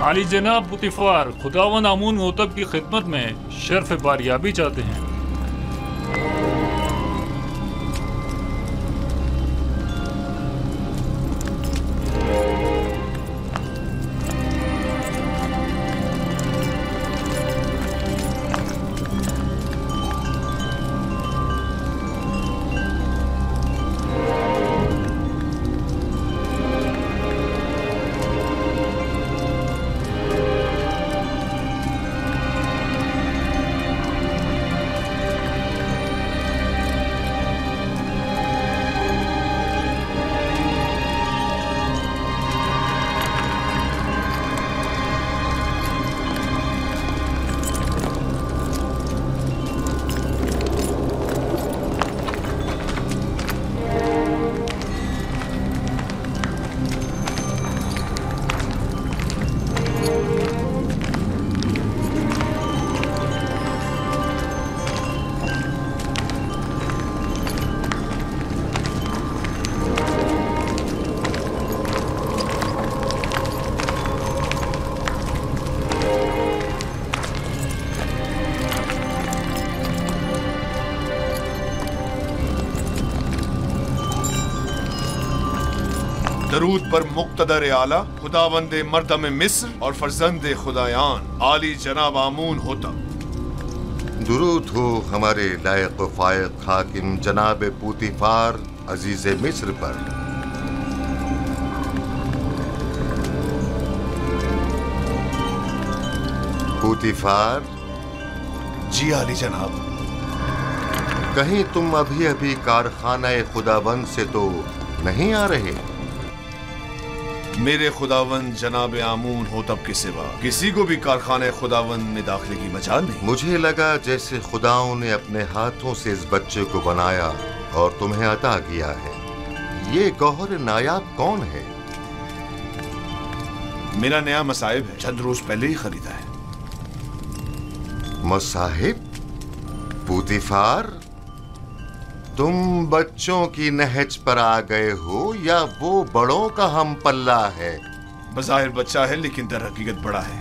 आली जनाब पुतिफार खुदावन आमून होतब की खिदमत में शर्फ बारियाबी चाहते हैं। दरूद पर मुक्तदर आला खुदावंदे मर्दम मिस्र और फर्जंदे खुदायान आली जनाब आमून होता। दुरूद हो हमारे लायक फायक हाकिम जनाब पुतिफार अजीज मिस्र पर। पुतिफार जी आली जनाब। कहीं तुम अभी अभी कारखाना खुदावंद से तो नहीं आ रहे? मेरे खुदावंद जनाब आमून होतब के सिवा किसी को भी कारखाने खुदावंद में दाखिले की मजाल नहीं। मुझे लगा जैसे खुदाओं ने अपने हाथों से इस बच्चे को बनाया और तुम्हें अता किया है। ये गौहर नायाब कौन है? मेरा नया मसाहिब है, चंद रोज पहले ही खरीदा है। मसाहिब? पुतिफार, तुम बच्चों की नहज पर आ गए हो या वो बड़ों का हम पल्ला है? बज़ाहिर बच्चा है लेकिन दर हकीकत बड़ा है,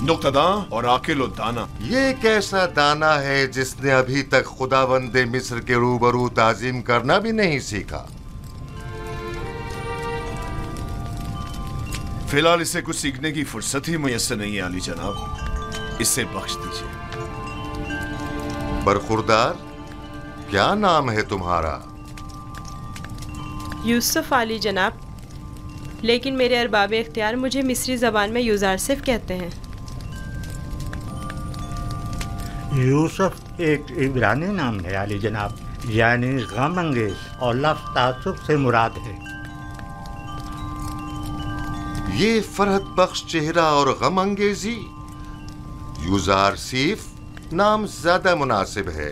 नुक्तदा और आकिल और दाना। ये कैसा दाना है जिसने अभी तक खुदावंदे मिस्र के रूबरू ताजीम करना भी नहीं सीखा? फिलहाल इसे कुछ सीखने की फुर्सत ही मुयस्सर नहीं है आली जनाब, इसे बख्श दीजिए। बरखुरदार, क्या नाम है तुम्हारा? यूसुफ आली जनाब, लेकिन मेरे अरबाब इख्तियार मुझे मिस्री ज़बान में यूज़ारसिफ कहते हैं। यूसुफ एक इब्रानी नाम है आली जनाब, यानी गम अंगेज, और लफ्ज़ तासुब से मुराद है। ये फरहत बख्श चेहरा और गम अंगेजी, यूज़ारसिफ नाम ज्यादा मुनासिब है।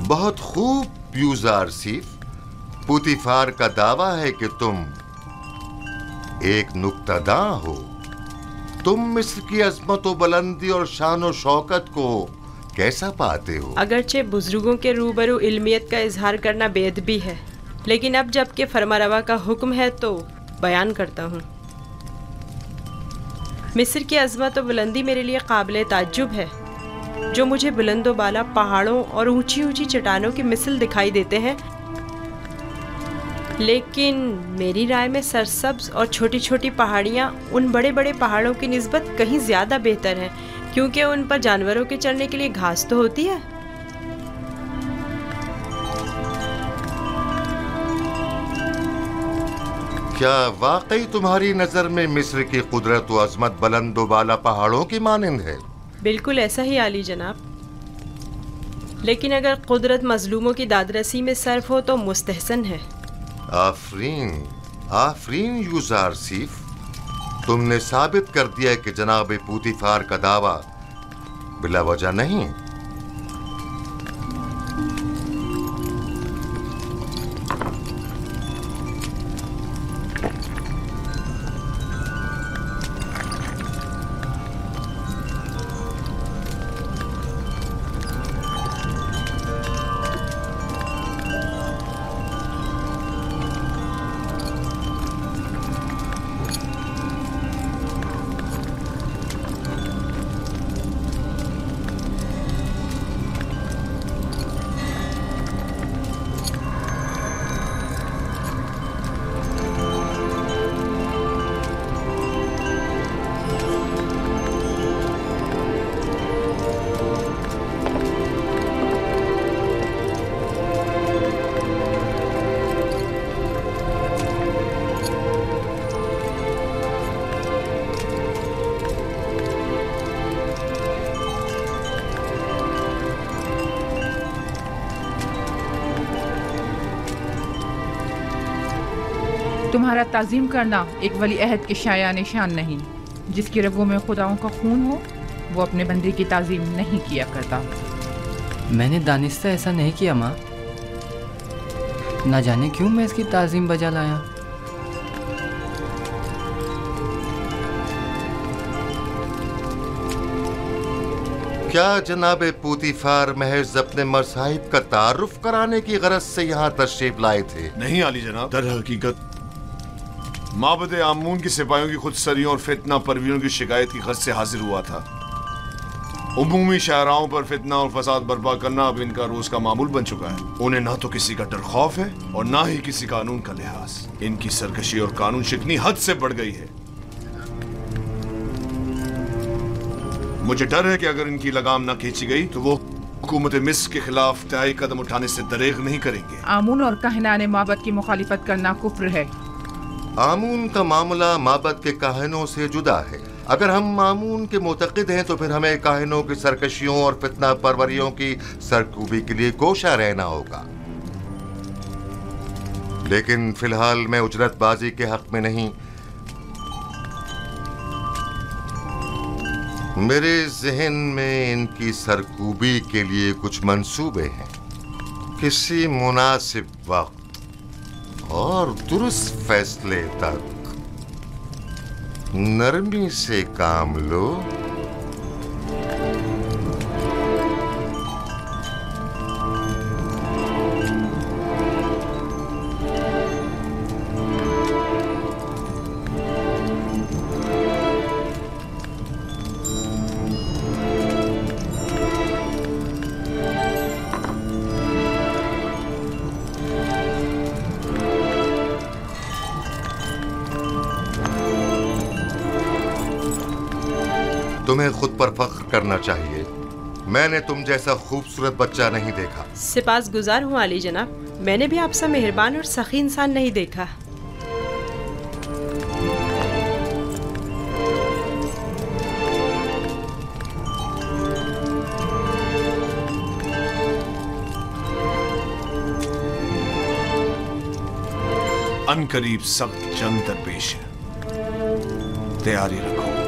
बहुत खूब यूज़ारसिफ, पुतिफार का दावा है कि तुम एक नुक्तादा हो। तुम मिस्र की अजमत व बुलंदी और शान व शौकत को कैसा पाते हो? अगरचे बुजुर्गों के रूबरू इल्मियत का इजहार करना बेअदबी है, लेकिन अब जबकि फरमारवा का हुक्म है तो बयान करता हूँ। मिस्र की अजमत व बुलंदी मेरे लिए काबिल ताज्जुब है। जो मुझे बुलंदो बाला पहाड़ों और ऊंची ऊंची चट्टानों की मिसल दिखाई देते हैं, लेकिन मेरी राय में सरसब्ज और छोटी छोटी पहाड़ियाँ उन बड़े बड़े पहाड़ों की निस्बत कहीं ज़्यादा बेहतर हैं, क्योंकि उन पर जानवरों के चरने के लिए घास तो होती है। क्या वाकई तुम्हारी नजर में मिस्र की कुदरत व अजमत बुलंद व बाला पहाड़ों की मानिंद है? बिल्कुल ऐसा ही आली जनाब, लेकिन अगर कुदरत मजलूमों की दादरसी में सर्फ हो तो मुस्तहसन है। आफरीन, आफरीन यूजार सीफ, तुमने साबित कर दिया कि जनाब पूतीफार का दावा बिला वजह नहीं। तुम्हारा ताज़ीम करना एक वली अहद के शाया निशान नहीं। जिसकी रगों में खुदाओं का खून हो वो अपने बंदे की ताज़ीम नहीं किया करता। मैंने दानिस्ता ऐसा नहीं किया माँ, ना जाने क्यों मैं इसकी ताज़ीम बजा लाया। क्या जनाब पूतीफार महज अपने मसाहिब का तारुफ कराने की गरज से यहाँ तशरीफ लाए थे? नहीं आली जनाब, दर हकीकत माबद आमून की सिपाहियों की खुदसरियों और फितना परवीरों की शिकायत की गर्ज से हाजिर हुआ था। उमूमी शाहराओं पर फितना और फसाद बर्पा करना अब इनका रोज का मामूल बन चुका है। उन्हें ना तो किसी का डर खौफ है और ना ही किसी कानून का लिहाज। इनकी सरकशी और कानून शिकनी हद से बढ़ गई है। मुझे डर है कि अगर इनकी लगाम ना खींची गई तो वो हुकूमत मिस्र के खिलाफ तय कदम उठाने से दरेग नहीं करेंगे। आमून और कहनाने माबद की मुखालिफत करना कुफ्र है। आमून का मामला माबद के काहिनों से जुदा है। अगर हम आमून के मुतक़िद हैं तो फिर हमें काहिनों की सरकशियों और फितना परवरियों की सरकूबी के लिए कोशा रहना होगा। लेकिन फिलहाल मैं उजरतबाजी के हक में नहीं। मेरे जहन में इनकी सरकूबी के लिए कुछ मंसूबे हैं। किसी मुनासिब वक्त और दुरुस्त फैसले तक नरमी से काम लो। तुम्हें खुद पर फख्र करना चाहिए। मैंने तुम जैसा खूबसूरत बच्चा नहीं देखा। सिपासगुजार हूँ आली जनाब, मैंने भी आपसा मेहरबान और सखी इंसान नहीं देखा। अनकरीब सख्त जंग दरपेश है, तैयारी रखो।